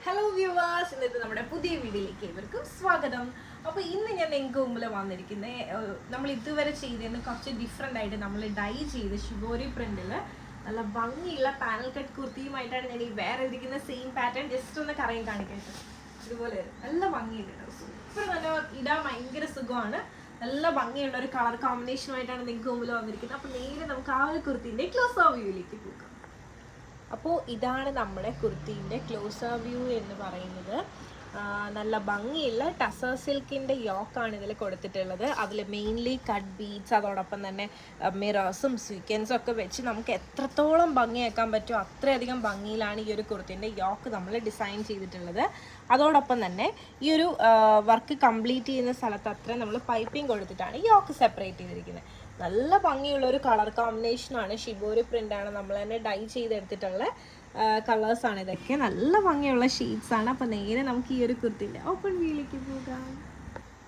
Hello viewers, ഇന്നത്തെ നമ്മുടെ പുതിയ വീഡിയോയിലേക്ക് ഏവർക്കും സ്വാഗതം. അപ്പോൾ ഇന്ന് ഞാൻ നിങ്ങൾക്ക് മുമ്പിൽ വന്നിരിക്കുന്നത് നമ്മൾ ഇതുവരെ ചെയ്തതിന് കുറച്ച് ഡിഫറെൻ്റ് ആയിട്ട് നമ്മൾ ഡൈ ചെയ്ത് ഷിബോരി പ്രിന്റിൽ നല്ല ഭംഗിയുള്ള പാനൽ കട്ട് കുർത്തിയുമായിട്ടാണ് ഞാൻ ഈ വേറെ ഇരിക്കുന്ന സെയിം പാറ്റേൺ ജസ്റ്റ് ഒന്ന് കറങ്ങി കാണിക്കുന്നത്. ഇതുപോലെ നല്ല ഭംഗിയുണ്ട്, സൂപ്പർ, നല്ല ഇടാൻ ഭയങ്കര സുഖമാണ്. നല്ല ഭംഗിയുള്ള ഒരു കളർ കോമ്പിനേഷനുമായിട്ടാണ് നിങ്ങൾക്ക് മുമ്പിൽ വന്നിരിക്കുന്നത്. അപ്പോൾ നേരെ നമുക്ക് ആ ഒരു കുർത്തിൻ്റെ ക്ലോസ് ഓഫ് വ്യൂയിലേക്ക് പോകാം. അപ്പോൾ ഇതാണ് നമ്മുടെ കുർത്തീൻ്റെ ക്ലോസ് വ്യൂ എന്ന് പറയുന്നത്. നല്ല ഭംഗിയുള്ള ടസർ സിൽക്കിൻ്റെ യോക്കാണ് ഇതിൽ കൊടുത്തിട്ടുള്ളത്. അതിൽ മെയിൻലി കട്ട് ബീഡ്സ്, അതോടൊപ്പം തന്നെ മിറേഴ്സും സ്വീക്കൻസും ഒക്കെ വെച്ച് നമുക്ക് എത്രത്തോളം ഭംഗിയാക്കാൻ പറ്റുമോ അത്രയധികം ഭംഗിയിലാണ് ഈ ഒരു കുർത്തീൻ്റെ യോക്ക് നമ്മൾ ഡിസൈൻ ചെയ്തിട്ടുള്ളത്. അതോടൊപ്പം തന്നെ ഈ ഒരു വർക്ക് കംപ്ലീറ്റ് ചെയ്യുന്ന സ്ഥലത്ത് അത്ര നമ്മൾ പൈപ്പിംഗ് കൊടുത്തിട്ടാണ് യോക്ക് സെപ്പറേറ്റ് ചെയ്തിരിക്കുന്നത്. നല്ല ഭംഗിയുള്ള ഒരു കളർ കോമ്പിനേഷനാണ്, ഷിബോരി പ്രിൻ്റാണ്, നമ്മൾ തന്നെ ഡൈ ചെയ്തെടുത്തിട്ടുള്ള കളേഴ്സാണ് ഇതൊക്കെ. നല്ല ഭംഗിയുള്ള ഷീറ്റ്സ് ആണ്. അപ്പോൾ നേരെ നമുക്ക് ഈ ഒരു കുർത്തിൻ്റെ ഓപ്പൺ വ്യൂയിലേക്ക് പോകാം.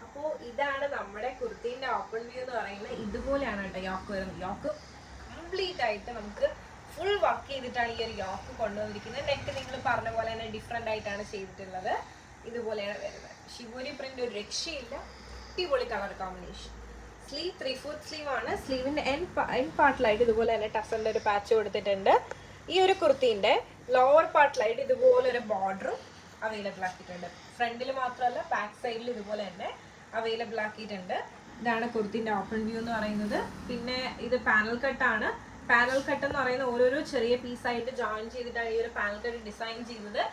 അപ്പോൾ ഇതാണ് നമ്മുടെ കുർത്തീൻ്റെ ഓപ്പൺ വ്യൂ എന്ന് പറയുന്നത്. ഇതുപോലെയാണ് കേട്ടോ യോക്ക് വരുന്നത്. യോക്ക് കംപ്ലീറ്റ് ആയിട്ട് നമുക്ക് ഫുൾ വർക്ക് ചെയ്തിട്ടാണ് ഈ ഒരു യോക്ക് കൊണ്ടുവന്നിരിക്കുന്നത്. നെക്ക് നിങ്ങൾ പറഞ്ഞ പോലെ തന്നെ ഡിഫറെൻ്റ് ആയിട്ടാണ് ചെയ്തിട്ടുള്ളത്. ഇതുപോലെയാണ് വരുന്നത്. ഷിബോരി പ്രിൻ്റ് ഒരു രക്ഷയില്ല, അടിപൊളി കളർ കോമ്പിനേഷൻ. സ്ലീവ് 3/4 സ്ലീവ് ആണ്. സ്ലീവിൻ്റെ എൻഡ് പാർട്ടിലായിട്ട് ഇതുപോലെ തന്നെ ടസറിൻ്റെ ഒരു പാച്ച് കൊടുത്തിട്ടുണ്ട്. ഈ ഒരു കുർത്തീൻ്റെ ലോവർ പാർട്ടിലായിട്ട് ഇതുപോലെ ഒരു ബോർഡറും അവൈലബിൾ ആക്കിയിട്ടുണ്ട്. ഫ്രണ്ടിൽ മാത്രമല്ല ബാക്ക് സൈഡിൽ ഇതുപോലെ തന്നെ അവൈലബിൾ ആക്കിയിട്ടുണ്ട്. ഇതാണ് കുർത്തീൻ്റെ ഓപ്പൺ വ്യൂ എന്ന് പറയുന്നത്. പിന്നെ ഇത് പാനൽ കട്ടാണ്. പാനൽ കട്ട് എന്ന് പറയുന്ന ഓരോരോ ചെറിയ പീസായിട്ട് ജോയിൻ ചെയ്തിട്ടാണ് ഈ ഒരു പാനൽ കട്ട് ഡിസൈൻ ചെയ്തത്.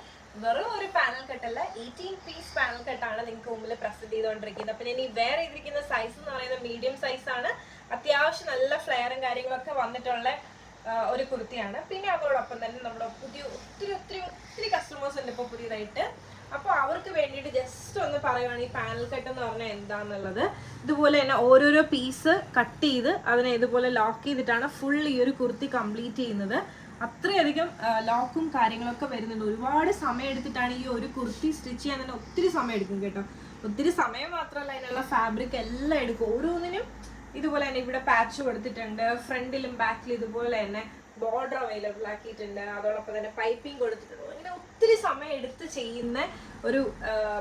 വെറും ഒരു പാനൽ കട്ടല്ല, 18 പീസ് പാനൽ കട്ടാണ് നിങ്ങൾക്ക് മുമ്പിൽ പ്രസന്റ് ചെയ്തുകൊണ്ടിരിക്കുന്നത്. അപ്പം ഞാൻ ഈ വേറെ ചെയ്തിരിക്കുന്ന സൈസ് എന്ന് പറയുന്നത് മീഡിയം സൈസാണ്. അത്യാവശ്യം നല്ല ഫ്ലെയറും കാര്യങ്ങളൊക്കെ വന്നിട്ടുള്ള ഒരു കുർത്തിയാണ്. പിന്നെ അതോടൊപ്പം തന്നെ നമ്മുടെ ഒത്തിരി കസ്റ്റമേഴ്സ് ഉണ്ട് ഇപ്പോൾ പുതിയതായിട്ട്. അപ്പോൾ അവർക്ക് വേണ്ടിയിട്ട് ജസ്റ്റ് ഒന്ന് പറയുവാണ് ഈ പാനൽ കട്ട് എന്ന് പറഞ്ഞാൽ എന്താണെന്നുള്ളത്. ഇതുപോലെ തന്നെ ഓരോരോ പീസ് കട്ട് ചെയ്ത് അതിനെ ഇതുപോലെ ലോക്ക് ചെയ്തിട്ടാണ് ഫുൾ ഈ ഒരു കുർത്തി കംപ്ലീറ്റ് ചെയ്യുന്നത്. അത്രയധികം ലോക്കും കാര്യങ്ങളൊക്കെ വരുന്നുണ്ട്. ഒരുപാട് സമയം എടുത്തിട്ടാണ് ഈ ഒരു കുർത്തി സ്റ്റിച്ച് ചെയ്യാൻ തന്നെ ഒത്തിരി സമയം എടുക്കും കേട്ടോ. ഒത്തിരി സമയം മാത്രമല്ല, അതിനുള്ള ഫാബ്രിക് എല്ലാം എടുക്കും. ഓരോന്നിനും ഇതുപോലെ തന്നെ ഇവിടെ പാച്ച് കൊടുത്തിട്ടുണ്ട്. ഫ്രണ്ടിലും ബാക്കിലും ഇതുപോലെ തന്നെ ബോർഡർ അവൈലബിൾ ആക്കിയിട്ടുണ്ട്. അതോടൊപ്പം തന്നെ പൈപ്പിംഗ് കൊടുത്തിട്ടുണ്ട്. അങ്ങനെ ഒത്തിരി സമയം എടുത്ത് ചെയ്യുന്ന ഒരു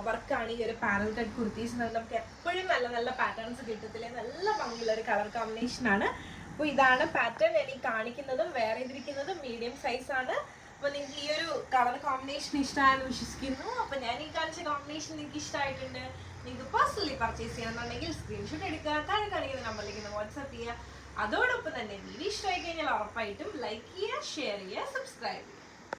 വർക്കാണ് ഈ ഒരു പാനൽ കട്ട് കുർത്തീസ്. നമുക്ക് എപ്പോഴും നല്ല നല്ല പാറ്റേൺസ് കിട്ടത്തില്ല. നല്ല ഭംഗിയുള്ള ഒരു കളർ കോമ്പിനേഷനാണ്. അപ്പോൾ ഇതാണ് പാറ്റേൺ ഞാൻ ഈ കാണിക്കുന്നതും. വേറെ ഇതിരിക്കുന്നതും മീഡിയം സൈസാണ്. അപ്പോൾ നിങ്ങൾക്ക് ഈ ഒരു കളർ കോമ്പിനേഷൻ ഇഷ്ടമായെന്ന് വിശ്വസിക്കുന്നു. അപ്പോൾ ഞാൻ ഈ കാണിച്ച കോമ്പിനേഷൻ നിങ്ങൾക്ക് ഇഷ്ടമായിട്ടുണ്ട്, നിങ്ങൾക്ക് പേഴ്സണലി പർച്ചേസ് ചെയ്യണമെന്നുണ്ടെങ്കിൽ സ്ക്രീൻഷോട്ട് എടുക്കുക, താഴെ കാണിക്കുന്ന നമ്പറിലേക്ക് വാട്സാപ്പ് ചെയ്യുക. അതോടൊപ്പം തന്നെ വീഡിയോ ഇഷ്ടമായി കഴിഞ്ഞാൽ ഉറപ്പായിട്ടും ലൈക്ക് ചെയ്യുക, ഷെയർ ചെയ്യുക, സബ്സ്ക്രൈബ് ചെയ്യുക.